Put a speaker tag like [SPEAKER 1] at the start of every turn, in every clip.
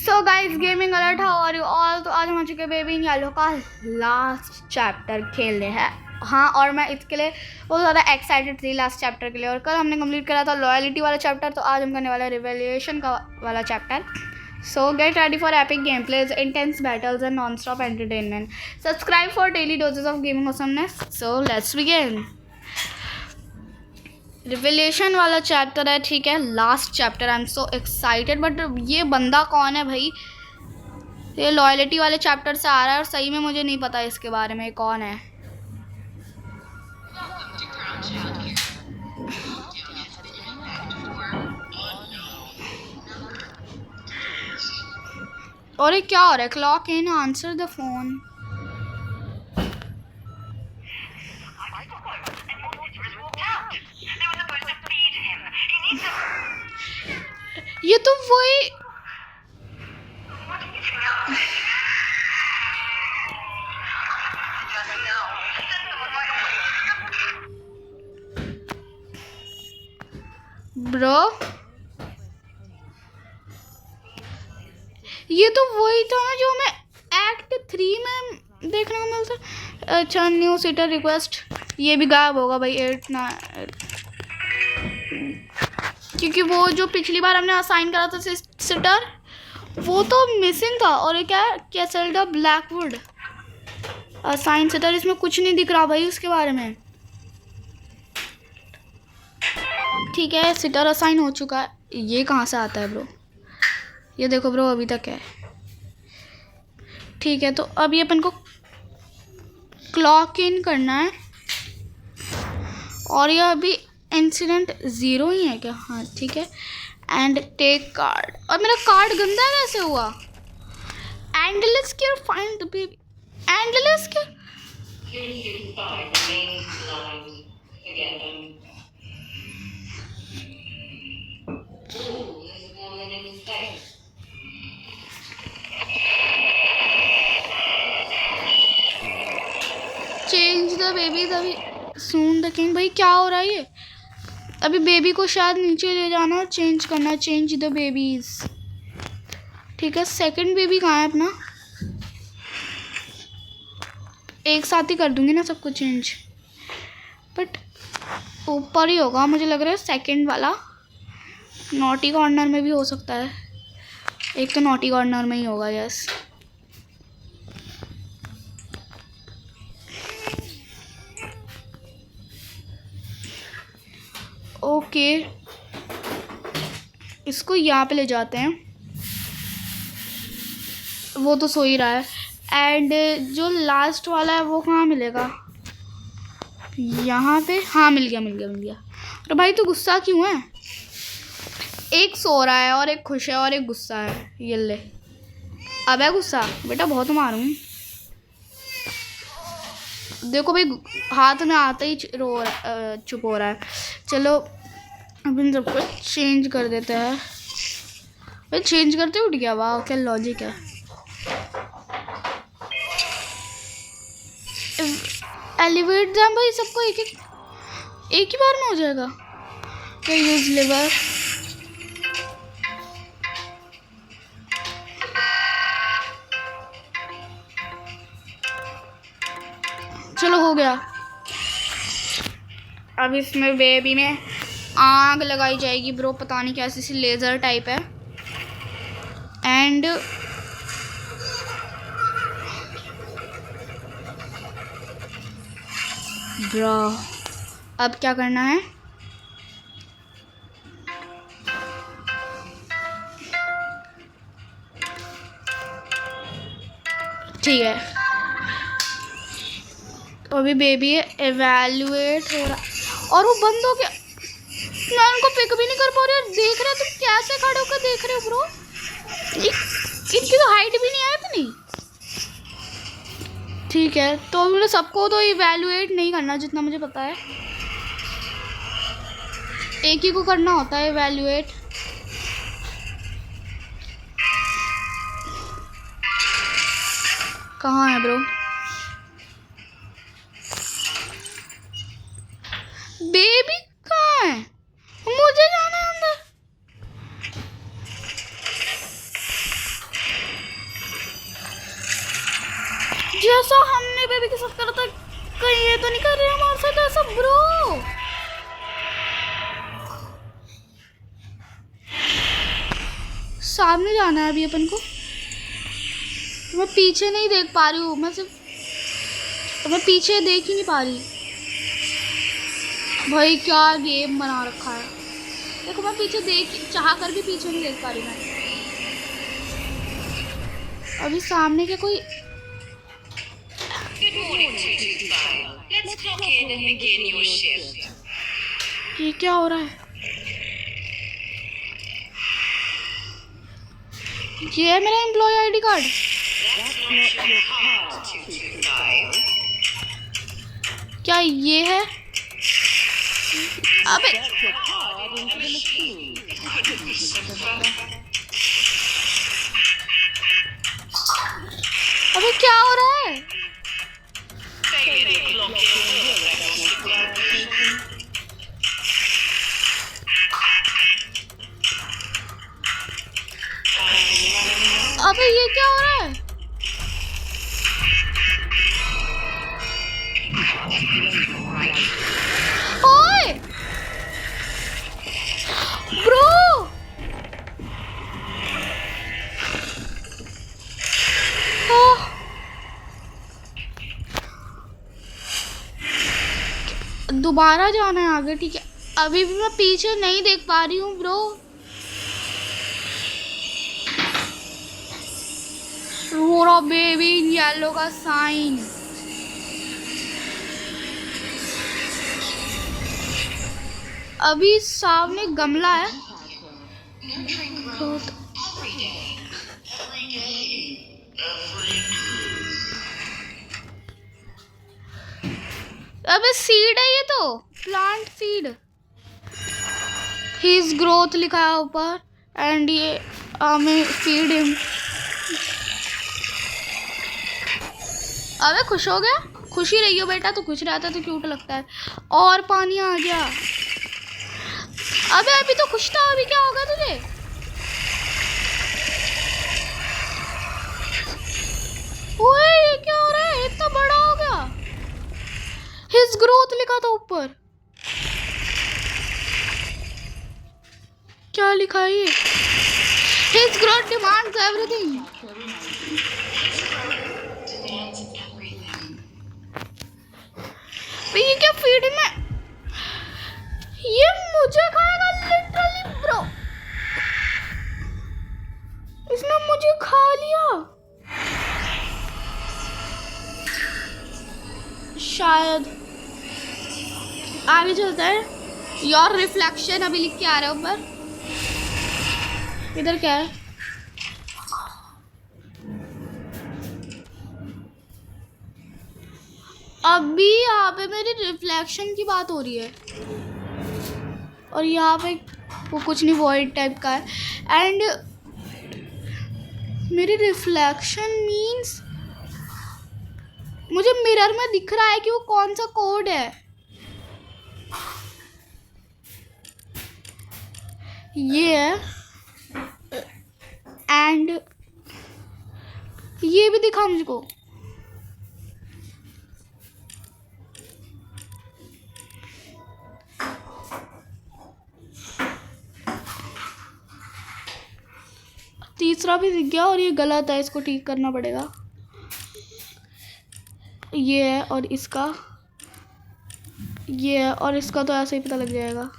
[SPEAKER 1] So guys, gaming alert, how are you all. तो आज हम आ चुके बेबी इन येलो का लास्ट चैप्टर खेलने हैं। हाँ, और मैं इसके लिए बहुत ज़्यादा एक्साइटेड थी लास्ट चैप्टर के लिए। और कल हमने कंप्लीट करा था लॉयल्टी वाला चैप्टर, तो आज हम करने वाले हैं रिवोल्यूशन का वाला chapter. So get ready for epic game pledge, intense battles and non stop entertainment. Subscribe for daily doses of gaming awesomeness. So let's begin. Revolution वाला चैप्टर है, ठीक है, last chapter. I am so excited. But ये बंदा कौन है भाई? ये लॉयल्टी वाले चैप्टर से आ रहा है और सही में मुझे नहीं पता इसके बारे में कौन है। और ये क्या हो रहा है? Clock in, answer the phone. ये तो वही ब्रो, ये तो वही था ना जो हमें एक्ट 3 में देखने को मिलता। अच्छा, न्यू सीटर रिक्वेस्ट। ये भी गायब होगा भाई 8 ना, क्योंकि वो जो पिछली बार हमने असाइन करा था सीटर, वो तो मिसिंग था। और ये क्या है? कैसेल्डा ब्लैकवुड असाइन सीटर। इसमें कुछ नहीं दिख रहा भाई उसके बारे में। ठीक है, सीटर असाइन हो चुका है। ये कहाँ से आता है ब्रो? ये देखो ब्रो, अभी तक है। ठीक है, तो अभी अपन को क्लॉक इन करना है। और ये अभी इंसिडेंट 0 ही है क्या? हाँ ठीक है। And take card. और मेरा कार्ड गंदा कैसे हुआ? Endless care find the baby. Endless care. Change the baby अभी सून द किंग। भाई क्या हो रहा है ये? अभी बेबी को शायद नीचे ले जाना और चेंज करना। Change the babies. ठीक है, सेकंड बेबी कहाँ है अपना? एक साथ ही कर दूंगी ना सबको चेंज। बट ऊपर ही होगा मुझे लग रहा है, सेकंड वाला। नॉटी कॉर्नर में भी हो सकता है। एक तो नॉटी कॉर्नर में ही होगा, यस। ओके, इसको यहाँ पे ले जाते हैं। वो तो सो ही रहा है। एंड जो लास्ट वाला है वो कहाँ मिलेगा? यहाँ पे। हाँ, मिल गया मिल गया मिल गया। अरे भाई तू गुस्सा क्यों है? एक सो रहा है और एक खुश है और एक गुस्सा है। ये ले। अब है गुस्सा? बेटा बहुत मारूं। देखो भाई, हाथ में आते ही चुप हो रहा है। चलो अब इन सबको चेंज कर देते हैं। भाई चेंज करते उठ गया। वाह, क्या लॉजिक है। एलिवेट दैम भाई, सबको एक ही बार में हो जाएगा क्या? यूज लेवर। चलो हो गया। अब इसमें बेबी में आग लगाई जाएगी ब्रो। पता नहीं कैसी सी लेज़र टाइप है। एंड ब्रो, अब क्या करना है? ठीक है, तो अभी बेबी एवेल्युएट हो रहा। और वो बंद हो गया। मैं उनको पिक भी नहीं कर पा रही। देख रहे हो तुम कैसे खड़े होकर देख रहे हो ब्रो? इनकी तो हाइट भी नहीं है इतनी। ठीक है, तो मुझे सबको तो इवैल्यूएट नहीं करना जितना मुझे पता है। एक ही को करना होता है इवैल्यूएट। कहाँ है ब्रो? बेबी कहाँ है? मुझे जाना है अंदर। जैसा हमने बेबी के साथ करा था, कहीं ये तो नहीं कर रहे हमारे साथ ऐसा ब्रो। सामने जाना है अभी अपन को। मैं पीछे नहीं देख पा रही हूँ, मैं पीछे देख ही नहीं पा रही। भाई क्या गेम बना रखा है। देखो मैं पीछे चाह कर भी पीछे नहीं देख पा रही मैं। अभी सामने के कोई ये क्या हो रहा है? ये है मेरा एम्प्लॉय आईडी कार्ड। क्या ये है? अबे अबे क्या हो रहा है? अबे ये क्या हो रहा है? ओए ब्रो, दोबारा जाना है आगे। ठीक है, अभी भी मैं पीछे नहीं देख पा रही हूँ ब्रो। रोरा बेबी येलो का साइन। अभी सामने गमला है। अबे सीड है ये तो, प्लांट सीड। हिज ग्रोथ लिखा है ऊपर एंड ये हमें फीड हिम। अबे खुश हो गया? खुशी रही हो बेटा, तो खुश रहता तो क्यूट लगता है। और पानी आ गया। अबे अभी तो खुश था, अभी क्या होगा तुझे? ओए ये क्या हो रहा है? इतना बड़ा हो गया। हिज ग्रोथ लिखा था ऊपर। क्या लिखा है ये? His growth demands everything. ये क्या फीड में? ये मुझे खाएगा लिटरली ब्रो। इसने मुझे खा लिया शायद। आगे चलता है। योर रिफ्लेक्शन अभी लिख के आ रहा है ऊपर। इधर क्या है? अभी यहाँ पे मेरी रिफ्लेक्शन की बात हो रही है और यहाँ पे वो कुछ नहीं, वॉइड टाइप का है। एंड मेरी रिफ्लेक्शन मीन्स मुझे मिरर में दिख रहा है कि वो कौन सा कोड है। ये है एंड ये भी दिखा मुझको। तीसरा भी दिख गया और ये गलत है, इसको ठीक करना पड़ेगा। ये है और इसका ये है और इसका तो ऐसे ही पता लग जाएगा।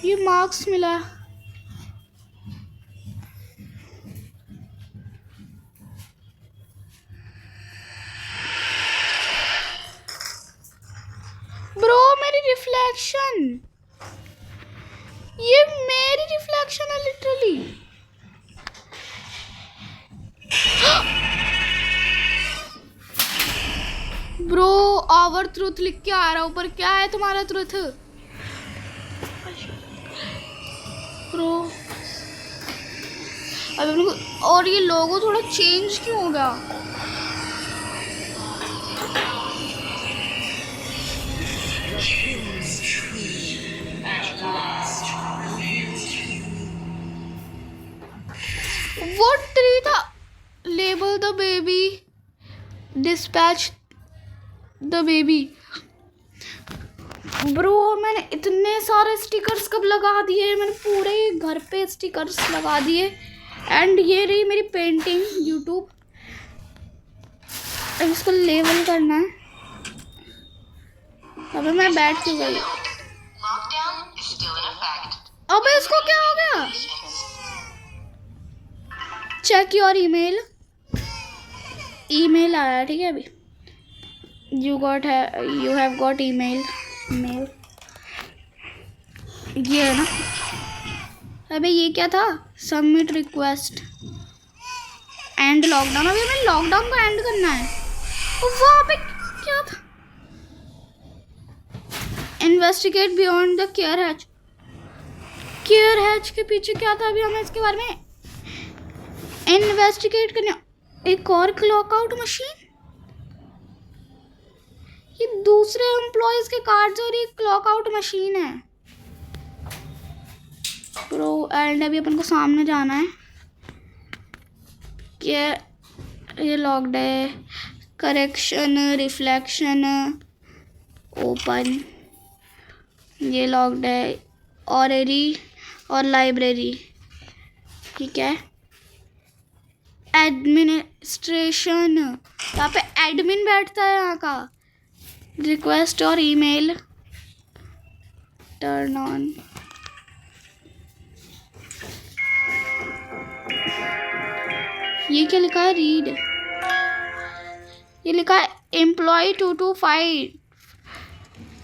[SPEAKER 1] ये मार्क्स मिला। ब्रो मेरी रिफ्लेक्शन, ये मेरी रिफ्लेक्शन है लिटरली। ब्रो आवर ट्रुथ लिख के आ रहा है ऊपर। क्या है तुम्हारा ट्रुथ ब्रो? अभी और ये लोगो थोड़ा चेंज क्यों हो गया? The baby, dispatch the baby. Bro मैंने इतने सारे स्टिकर्स कब लगा दिए, मैंने पूरे घर पे स्टिकर्स लगा दिए। एंड ये रही मेरी पेंटिंग यूट्यूब। अब इसको लेवल करना है। अबे मैं बैठ क्यों गई? अबे इसको क्या हो गया? Check your email. ईमेल आया ठीक है अभी। You have got email. Mail ये है ना। अबे ये क्या था? Submit request and lockdown. अभी हमें लॉकडाउन को एंड करना है। वहाँ पे क्या था? Investigate beyond the care hatch. Care hatch के पीछे क्या था? अभी हमें इसके बारे में इन्वेस्टिगेट करना। एक और क्लॉक आउट मशीन। ये दूसरे एम्प्लॉयज के कार्ड्स और ये क्लॉक आउट मशीन है प्रो। एंड अभी अपन को सामने जाना है। क्या ये लॉक्ड है? Correction, reflection, open. ये लॉक्ड है। ऑरेरी और लाइब्रेरी। ठीक है। एडमिनिस्ट्रेशन, यहाँ पे एडमिन बैठता है यहाँ का। रिक्वेस्ट और ईमेल टर्न ऑन। ये क्या लिखा है? रीड। ये लिखा है employ 225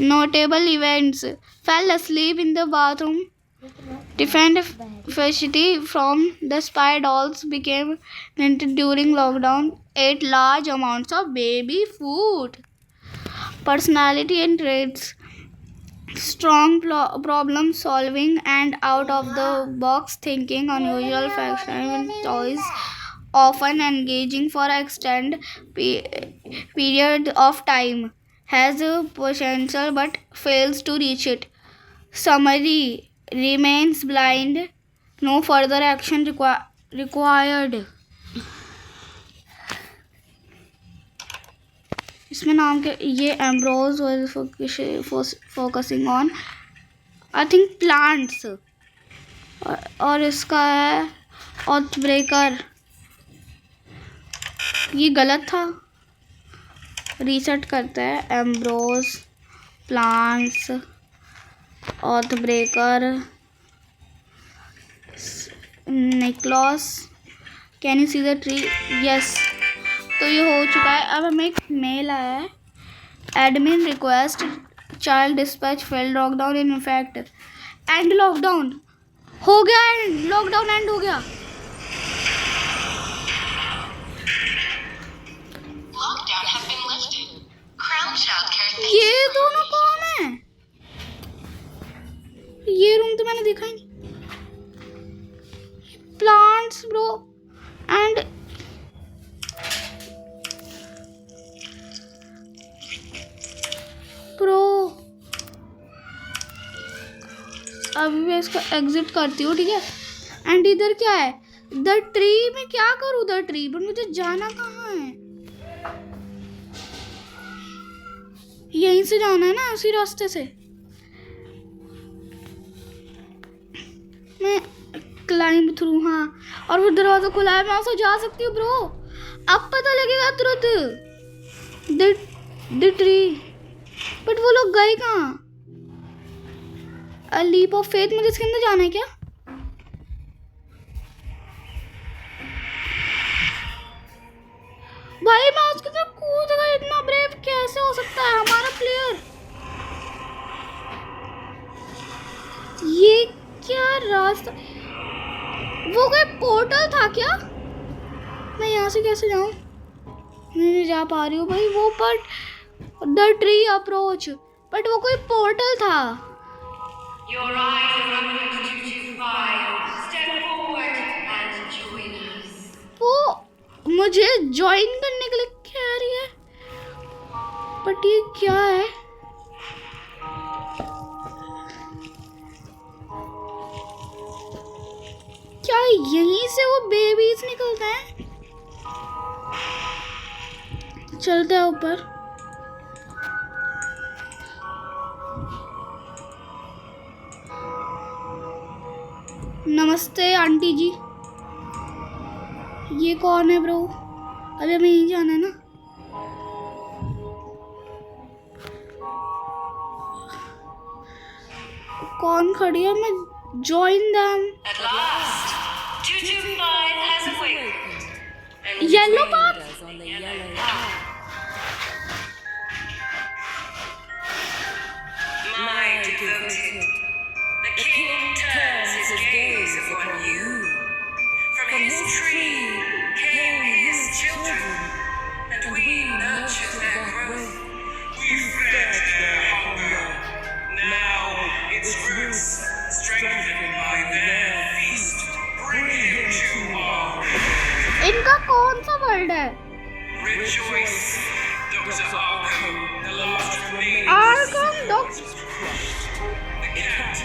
[SPEAKER 1] notable events fell asleep in the bathroom, defend facility from the spy dolls became rented during lockdown, ate large amounts of baby food. Personality and traits: strong problem solving and out of the box thinking, unusual fashion toys, often engaging for extended period of time, has a potential but fails to reach it. Summary: remains blind, no further action required. इसमें नाम के ये Ambrose focusing on I think plants. और इसका है auth breaker. ये गलत था, रीसेट करते हैं। Ambrose, plants, oath breaker, Nicholas, can you see the tree? Yes. तो ये हो चुका है। अब हमें एक मेल आया है। Admin request child dispatch failed lockdown in effect. And lockdown हो गया। एंड लॉकडाउन एंड हो गया। ये दोनों कौन है? ये रूम तो मैंने देखा ही नहीं। Plants bro and pro. अभी मैं इसको एग्जिट करती हूँ ठीक है। एंड इधर क्या है? द ट्री में क्या करूँ? द ट्री पर मुझे जाना कहाँ है? यहीं से जाना है ना, उसी रास्ते से। मैं क्लाइंब थ्रू। हाँ, और वो दरवाजा खुला है, मैं उससे जा सकती हूँ ब्रो। अब पता लगेगा तुरंत। The tree. बट वो लोग गए कहाँ? A leap of faith. मुझे इसके अंदर जाना है क्या? भाई मैं उसके तरफ कूद गया। इतना ब्रेव कैसे हो सकता है हमारा प्लेयर? ये क्या रास्ता? वो कोई पोर्टल था क्या? मैं यहाँ से कैसे जाऊँ? नहीं जा पा रही हूँ भाई। वो पर द ट्री अप्रोच, बट वो कोई पोर्टल था।
[SPEAKER 2] Your eyes are on 225. Step forward and join us.
[SPEAKER 1] वो मुझे ज्वाइन करने के लिए कह रही है, बट ये क्या है? क्या यहीं से वो बेबीज निकलते हैं? चलते हैं ऊपर। नमस्ते आंटी जी। ये कौन है ब्रो? अभी हमें यहीं जाना है ना? कौन खड़ी है? मैं join them.
[SPEAKER 2] At last, 225 has awakened. And
[SPEAKER 1] Yellow path.
[SPEAKER 3] On the yellow path.
[SPEAKER 2] my devoted, the king turns his gaze upon you. From his tree came his children, and we nurtured their growth. We fed their hunger. Now its roots, strengthened by their feast, bring him to our
[SPEAKER 1] इनका कौन सा word है?
[SPEAKER 2] rejoice. Dr. Arkham, the last remaining
[SPEAKER 1] Arkham doctor.
[SPEAKER 2] the cat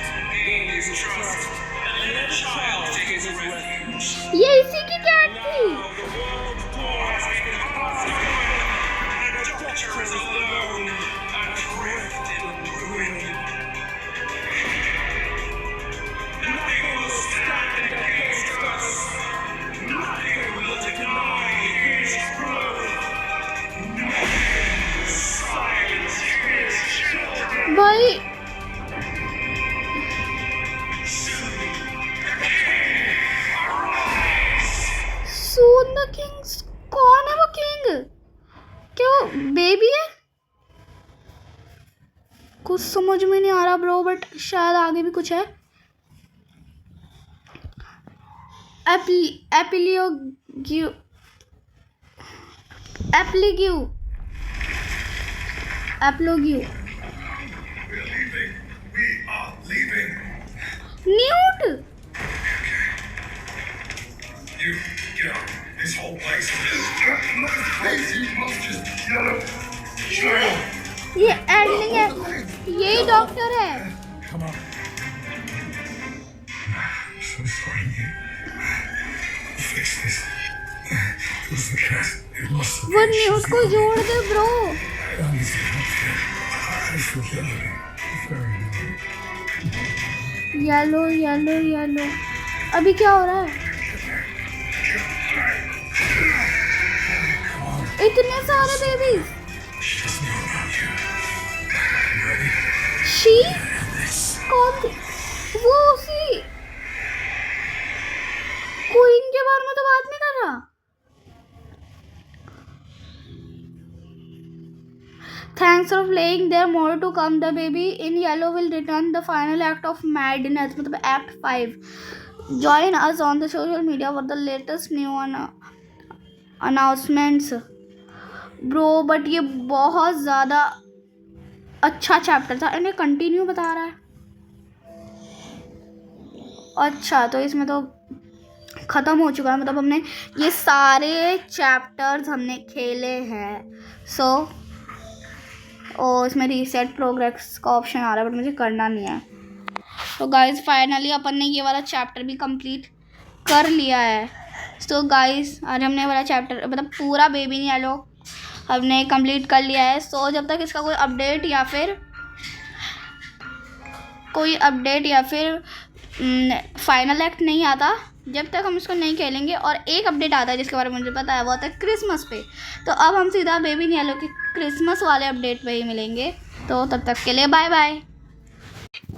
[SPEAKER 2] gained his trust, and let a child take his refuge.
[SPEAKER 1] ये इसी की cat थी।
[SPEAKER 2] The world's war has been consumed, and the doctor is alone, adrift in ruin. Nothing will stand against us. Nothing will deny his growth. Nothing will silence his children.
[SPEAKER 1] भाई soon the kings। कौन है वो king? क्या वो baby है? कुछ समझ में नहीं आ रहा ब्रो, बट शायद आगे भी कुछ है। एप्लीग्यू Newt.
[SPEAKER 4] You get out. This whole place is crazy. You must just chill.
[SPEAKER 1] ये एंडिंग है। यही डॉक्टर है।
[SPEAKER 4] Come on. I'm so sorry, Nick. Fix this. It was the cat. It must have
[SPEAKER 1] वो
[SPEAKER 4] been.
[SPEAKER 1] न्यूट को जोड़ दे bro.
[SPEAKER 4] I understand. I forget it. Very
[SPEAKER 1] yellow yellow yellow. अभी क्या हो रहा है? इतने सारे babies.
[SPEAKER 4] She doesn't know about you. You ready?
[SPEAKER 1] She
[SPEAKER 4] This.
[SPEAKER 1] कौन थी? वो उसी क्वीन के बारे में तो बात नहीं कर रहा। Thanks for playing. There more to come. The baby in yellow will return. The final act of madness, मतलब Act 5. Join us on the social media for the latest new announcements. Bro, but ये बहुत ज़्यादा अच्छा chapter था। इन्हें continue बता रहा है। अच्छा, तो इसमें तो ख़त्म हो चुका है, मतलब हमने ये सारे चैप्टर्स हमने खेले हैं। और इसमें रीसेट प्रोग्रेस का ऑप्शन आ रहा है, बट मुझे करना नहीं है। तो गाइस फाइनली अपन ने ये वाला चैप्टर भी कंप्लीट कर लिया है। तो गाइस आज हमने वाला चैप्टर मतलब पूरा बेबी इन येलो हमने कंप्लीट कर लिया है। सो जब तक इसका कोई अपडेट या फिर फाइनल एक्ट नहीं आता, जब तक हम इसको नहीं खेलेंगे। और एक अपडेट आता है जिसके बारे में मुझे पता है, वो आता है क्रिसमस पे। तो अब हम सीधा बेबी इन येलो के क्रिसमस वाले अपडेट पे ही मिलेंगे। तो तब तक के लिए बाय बाय।